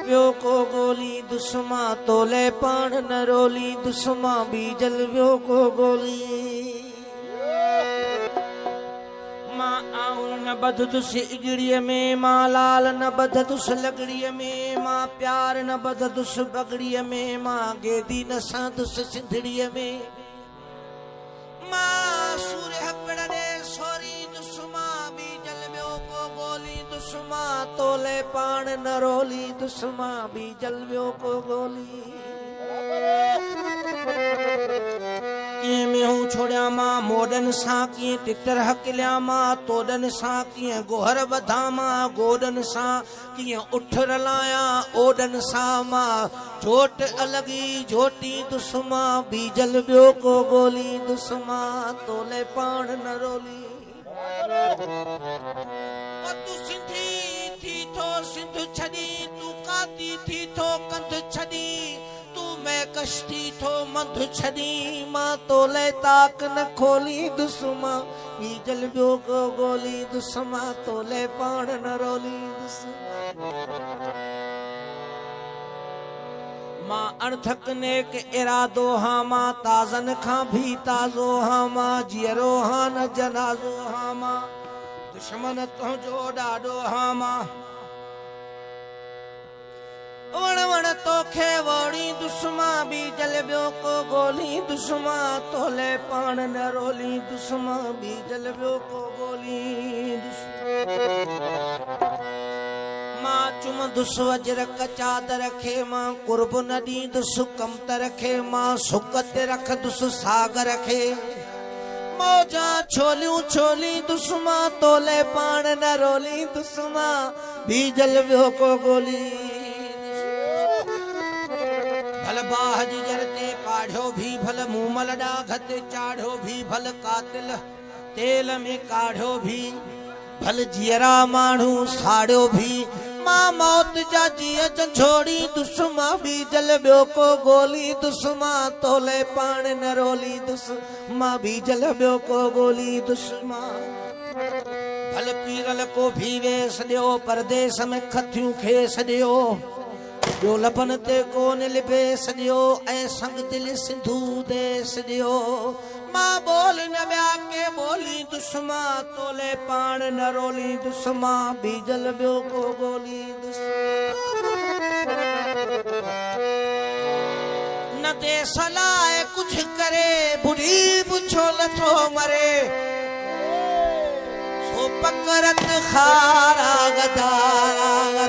वियो को गोली दुश्मा तोले पाण न रोली दुश्मा बीजल वियो को गोली मां आउन न बध दुस इगड़ीअ में मां लाल न बध दुस लगड़ीअ में मां प्यार न बध दुस बगड़ीअ में मां गेदी न सा दुस सिंधड़ीअ में मां सूर्य हकड़े सोरी दुश्मा बीजल वियो को गोली दुश्मा तोले पाण न रोली दुश्मा बीजल वियो को गोली किए में हूँ छोड़िया मां मोडन सा किए तितर हकलिया मां तोडन सा किए गोहर बधा मां गोडन सा किए उठ रलाया ओडन सा मां झोट अलगी झोटी दुश्मा बीजल वियो को गोली दुश्मा तोले पाण न रोली तू सिंधी थी थो सिंध छड़ी तू काती थी थो कंध छड़ी मैं कश्ती थो मंध छड़ी मां तोले ताक न खोली दुश्मा बीजल वियो को गोली दुश्मा तोले पाण न रोली मां अणथक नेक इरादो हाँ मां ताज़न खां भी ताज़ो हाँ मां जियरो हाँ न जनाज़ो हाँ मां दुश्मन तुंहिंजो ॾाढो हाँ मां वण वण तोखे वोड़ी दुश्मा बीजल वियो को गोली दुश्मा तोले पाण न रोली दुश्मा बीजल वियो को गोली मां चुम दुस वज्र कचाद रखे मां कुर्ब न दी दुस कमत रखे मां सुकत रख दुस साग रखे मौजा छोलियूं छोली दुश्मा तोले पाण न रोली दुश्मा बीजल वियो को गोली भल बाह जी जरते काढ़ो भी भल मूमल डाघत चाढ़ो भी भल कातिल तेल में काढ़ो भी भल जियरा माण्हू साड़ो भी मां मौत जा जिय झंझोड़ी दुश्मा बीजल वियो को गोली दुश्मा तोले पाण न रोली दुश्मा बीजल वियो को गोली दुश्मा भल पीरल को भी वेस ॾियो परदेस में खथियूं खेस ॾियो ॿियो लभन ते कोन लिबेस ॾियो ऐं संग दिल सिंधू देस ॾियो मां बोल न ॿिया के बोली दुश्मा तोले पाण न रोली दुश्मा बीजल वियो को गोली न देस लाइ कुछ करे बुढ़ी पुछो नथो मरे सो पकड़त खारा गदारा